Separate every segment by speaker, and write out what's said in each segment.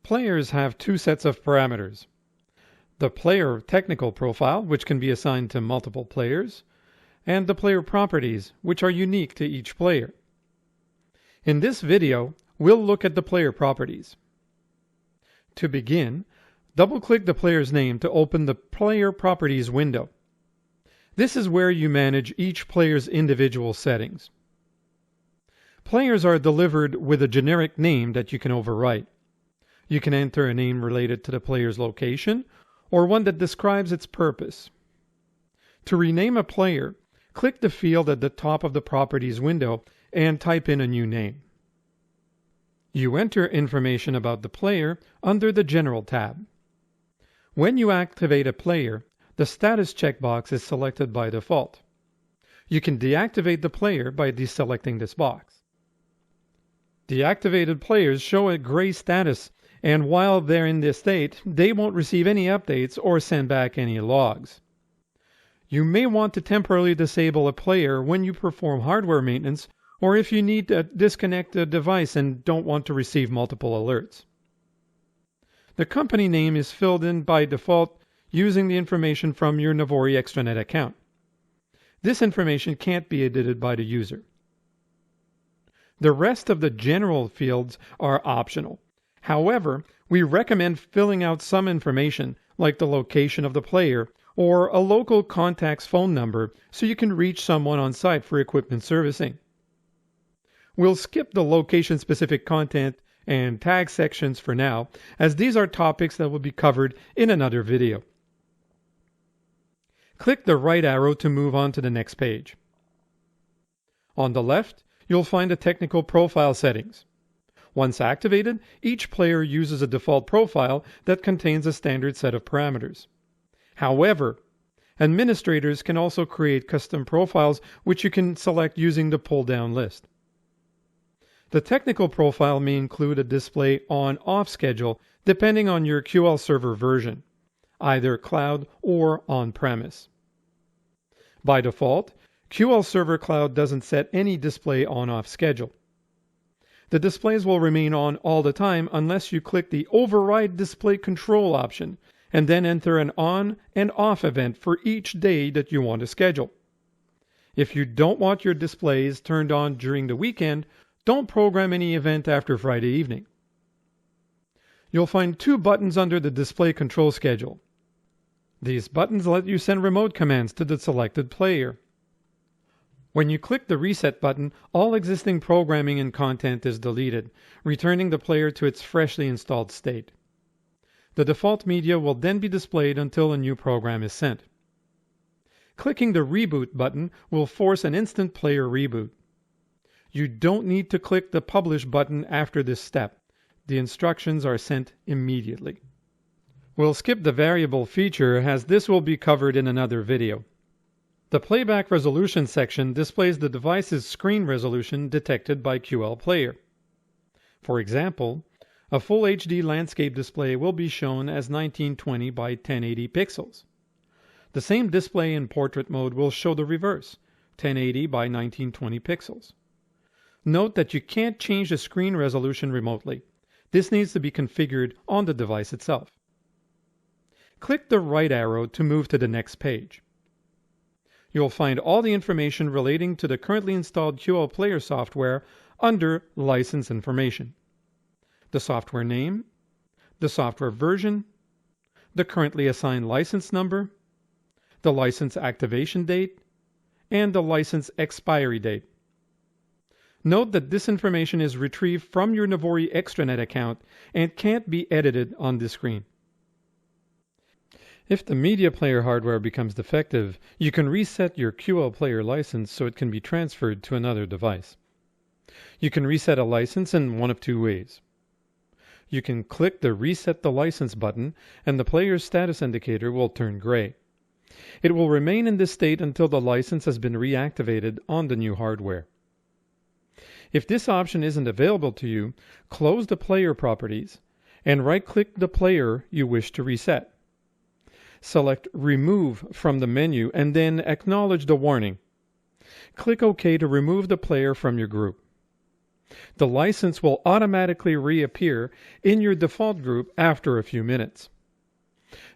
Speaker 1: Players have two sets of parameters. The player technical profile, which can be assigned to multiple players, and the player properties, which are unique to each player. In this video, we'll look at the player properties. To begin, double-click the player's name to open the Player Properties window. This is where you manage each player's individual settings. Players are delivered with a generic name that you can overwrite. You can enter a name related to the player's location or one that describes its purpose. To rename a player, click the field at the top of the Properties window and type in a new name. You enter information about the player under the General tab. When you activate a player, the status checkbox is selected by default. You can deactivate the player by deselecting this box. Deactivated players show a gray status, and while they're in this state, they won't receive any updates or send back any logs. You may want to temporarily disable a player when you perform hardware maintenance or if you need to disconnect a device and don't want to receive multiple alerts. The company name is filled in by default using the information from your Navori extranet account. This information can't be edited by the user. The rest of the general fields are optional. However, we recommend filling out some information like the location of the player or a local contact's phone number so you can reach someone on site for equipment servicing. We'll skip the location-specific content and tag sections for now, as these are topics that will be covered in another video. Click the right arrow to move on to the next page. On the left, you'll find the technical profile settings. Once activated, each player uses a default profile that contains a standard set of parameters. However, administrators can also create custom profiles which you can select using the pull-down list. The technical profile may include a display on-off schedule depending on your QL server version, either cloud or on-premise. By default, QL Server Cloud doesn't set any display on-off schedule. The displays will remain on all the time unless you click the Override Display Control option and then enter an on and off event for each day that you want to schedule. If you don't want your displays turned on during the weekend, don't program any event after Friday evening. You'll find two buttons under the Display Control schedule. These buttons let you send remote commands to the selected player. When you click the Reset button, all existing programming and content is deleted, returning the player to its freshly installed state. The default media will then be displayed until a new program is sent. Clicking the Reboot button will force an instant player reboot. You don't need to click the Publish button after this step. The instructions are sent immediately. We'll skip the variable feature as this will be covered in another video. The Playback Resolution section displays the device's screen resolution detected by QL Player. For example, a Full HD landscape display will be shown as 1920 by 1080 pixels. The same display in portrait mode will show the reverse, 1080 by 1920 pixels. Note that you can't change the screen resolution remotely. This needs to be configured on the device itself. Click the right arrow to move to the next page. You'll find all the information relating to the currently installed QL Player software under License Information. The software name, the software version, the currently assigned license number, the license activation date, and the license expiry date. Note that this information is retrieved from your Navori extranet account and can't be edited on this screen. If the media player hardware becomes defective, you can reset your QL Player license so it can be transferred to another device. You can reset a license in one of two ways. You can click the Reset the License button and the player's status indicator will turn gray. It will remain in this state until the license has been reactivated on the new hardware. If this option isn't available to you, close the player properties and right-click the player you wish to reset. Select Remove from the menu and then acknowledge the warning. Click OK to remove the player from your group. The license will automatically reappear in your default group after a few minutes.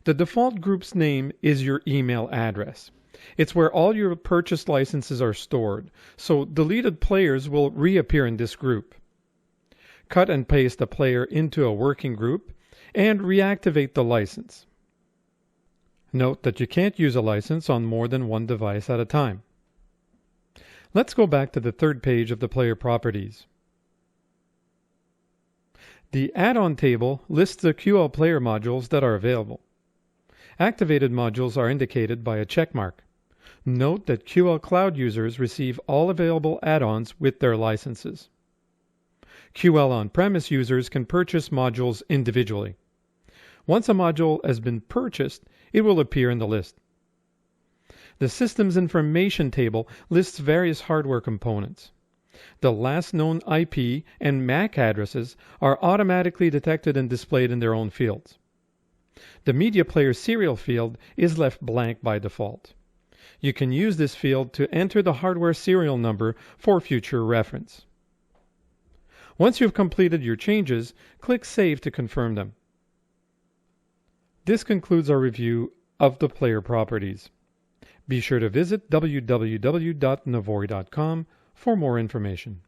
Speaker 1: The default group's name is your email address. It's where all your purchased licenses are stored, so deleted players will reappear in this group. Cut and paste a player into a working group and reactivate the license. Note that you can't use a license on more than one device at a time. Let's go back to the third page of the player properties. The add-on table lists the QL player modules that are available. Activated modules are indicated by a check mark. Note that QL Cloud users receive all available add-ons with their licenses. QL on-premise users can purchase modules individually. Once a module has been purchased, it will appear in the list. The Systems Information table lists various hardware components. The last known IP and MAC addresses are automatically detected and displayed in their own fields. The Media Player serial field is left blank by default. You can use this field to enter the hardware serial number for future reference. Once you've completed your changes, click Save to confirm them. This concludes our review of the player properties. Be sure to visit www.navori.com for more information.